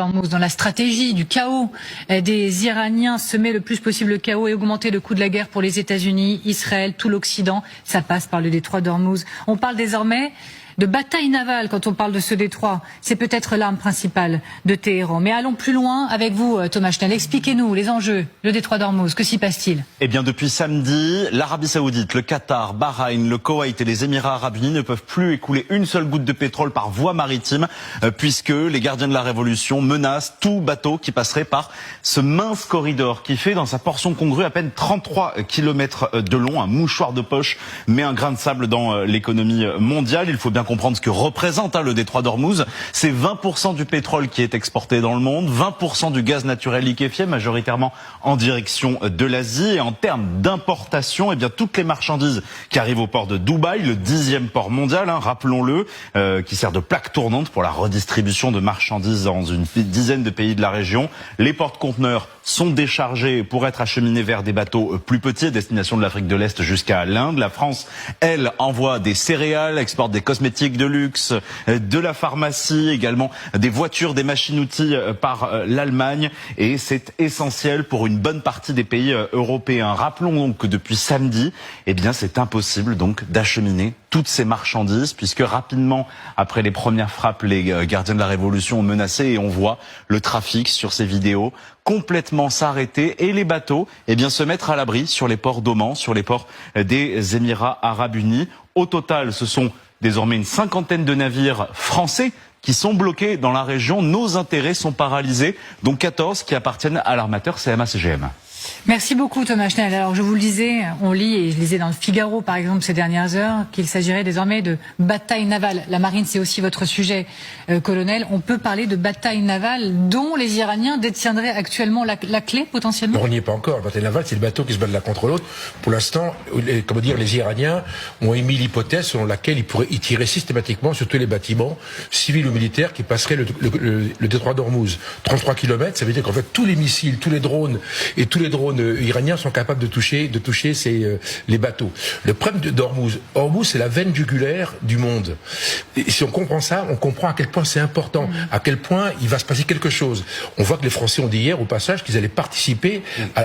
Dans la stratégie du chaos des Iraniens, semer le plus possible le chaos et augmenter le coût de la guerre pour les États-Unis, Israël, tout l'Occident, ça passe par le détroit d'Ormuz. On parle désormais de bataille navale quand on parle de ce détroit. C'est peut-être l'arme principale de Téhéran. Mais allons plus loin avec vous, Thomas Schnell. Expliquez-nous les enjeux, le détroit d'Ormuz. Que s'y passe-t-il? Eh bien, depuis samedi, l'Arabie Saoudite, le Qatar, Bahreïn, le Koweït et les Émirats Arabes Unis ne peuvent plus écouler une seule goutte de pétrole par voie maritime, puisque les gardiens de la révolution menacent tout bateau qui passerait par ce mince corridor qui fait dans sa portion congrue à peine 33 km de long, un mouchoir de poche, mais un grain de sable dans l'économie mondiale. Il faut bien comprendre ce que représente le détroit d'Ormuz. C'est 20% du pétrole qui est exporté dans le monde, 20% du gaz naturel liquéfié, majoritairement en direction de l'Asie. Et en termes d'importation, eh bien toutes les marchandises qui arrivent au port de Dubaï, le 10e port mondial, rappelons-le, qui sert de plaque tournante pour la redistribution de marchandises dans une dizaine de pays de la région. Les porte-conteneurs sont déchargés pour être acheminés vers des bateaux plus petits à destination de l'Afrique de l'Est jusqu'à l'Inde. La France, elle, envoie des céréales, exporte des cosmétiques de luxe, de la pharmacie, également des voitures, des machines-outils par l'Allemagne. Et c'est essentiel pour une bonne partie des pays européens. Rappelons donc que depuis samedi, eh bien, c'est impossible donc d'acheminer toutes ces marchandises, puisque rapidement, après les premières frappes, les gardiens de la Révolution ont menacé et on voit le trafic sur ces vidéos complètement s'arrêter et les bateaux eh bien, se mettre à l'abri sur les ports d'Oman, sur les ports des Émirats Arabes Unis. Au total, ce sont désormais une cinquantaine de navires français qui sont bloqués dans la région. Nos intérêts sont paralysés, dont 14 qui appartiennent à l'armateur CMA-CGM. Merci beaucoup Thomas Schnell. Alors je vous le disais, on lit, et je lisais dans le Figaro par exemple ces dernières heures, qu'il s'agirait désormais de bataille navale. La marine c'est aussi votre sujet, colonel. On peut parler de bataille navale dont les Iraniens détiendraient actuellement la clé potentiellement? Non, on n'y est pas encore. La bataille navale c'est le bateau qui se bat l'un contre l'autre. Pour l'instant, les Iraniens ont émis l'hypothèse selon laquelle ils pourraient y tirer systématiquement sur tous les bâtiments civils ou militaires qui passeraient le détroit d'Ormuz. 33 km, ça veut dire qu'en fait tous les missiles, tous les drones et tous les drones iraniens sont capables de toucher les bateaux. Le problème d'Ormuz, c'est la veine jugulaire du monde. Et si on comprend ça, on comprend à quel point c'est important, à quel point il va se passer quelque chose. On voit que les Français ont dit hier au passage qu'ils allaient participer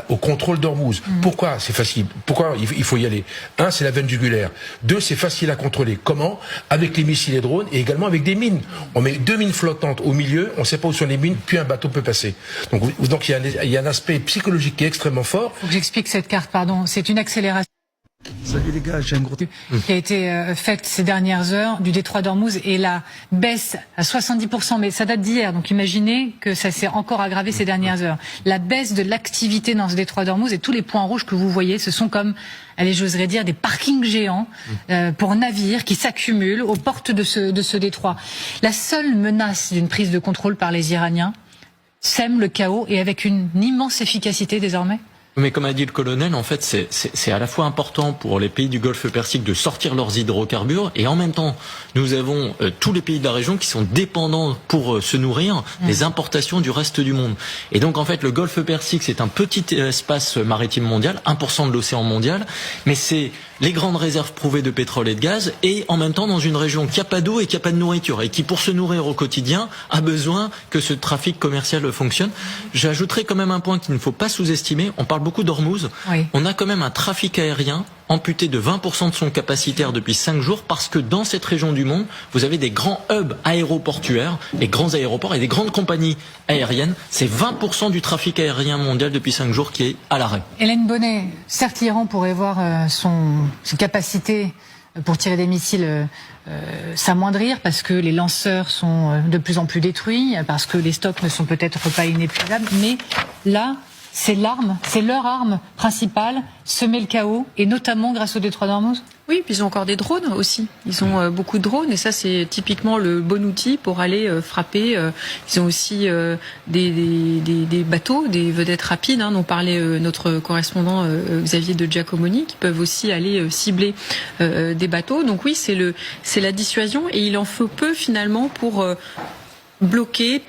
au contrôle d'Ormuz. Pourquoi c'est facile? Pourquoi il faut y aller? Un, c'est la veine jugulaire. Deux, c'est facile à contrôler. Comment? Avec les missiles et drones et également avec des mines. On met 2 mines flottantes au milieu, on ne sait pas où sont les mines, puis un bateau peut passer. Donc il y a un aspect psychologique qui est extrêmement fort. Faut que j'explique cette carte, pardon. C'est une accélération. Salut les gars, j'ai un gros... qui a été faite ces dernières heures du détroit d'Ormuz et la baisse à 70%, mais ça date d'hier, donc imaginez que ça s'est encore aggravé ces dernières heures. La baisse de l'activité dans ce détroit d'Ormuz et tous les points rouges que vous voyez, ce sont comme, allez, j'oserais dire, des parkings géants pour navires qui s'accumulent aux portes de ce détroit. La seule menace d'une prise de contrôle par les Iraniens sème le chaos et avec une immense efficacité désormais. Mais comme a dit le colonel, en fait, c'est à la fois important pour les pays du Golfe Persique de sortir leurs hydrocarbures et en même temps, nous avons tous les pays de la région qui sont dépendants pour se nourrir des importations du reste du monde. Et donc, en fait, le Golfe Persique, c'est un petit espace maritime mondial, 1% de l'océan mondial, mais c'est les grandes réserves prouvées de pétrole et de gaz et en même temps dans une région qui n'a pas d'eau et qui n'a pas de nourriture et qui, pour se nourrir au quotidien, a besoin que ce trafic commercial fonctionne. J'ajouterai quand même un point qu'il ne faut pas sous-estimer. On parle beaucoup d'Ormuz. Oui. On a quand même un trafic aérien amputé de 20% de son capacitaire depuis 5 jours parce que dans cette région du monde, vous avez des grands hubs aéroportuaires, des grands aéroports et des grandes compagnies aériennes. C'est 20% du trafic aérien mondial depuis 5 jours qui est à l'arrêt. Hélène Bonnet, certes l'Iran pourrait voir ses capacités pour tirer des missiles s'amoindrir parce que les lanceurs sont de plus en plus détruits, parce que les stocks ne sont peut-être pas inépuisables, mais là, c'est leur arme principale, semer le chaos, et notamment grâce au détroit d'Ormuz. Oui, puis ils ont encore des drones aussi. Ils ont beaucoup de drones, et ça c'est typiquement le bon outil pour aller frapper. Ils ont aussi des bateaux, des vedettes rapides, dont parlait notre correspondant Xavier de Giacomoni, qui peuvent aussi aller cibler des bateaux. Donc oui, c'est la dissuasion, et il en faut peu finalement pour bloquer.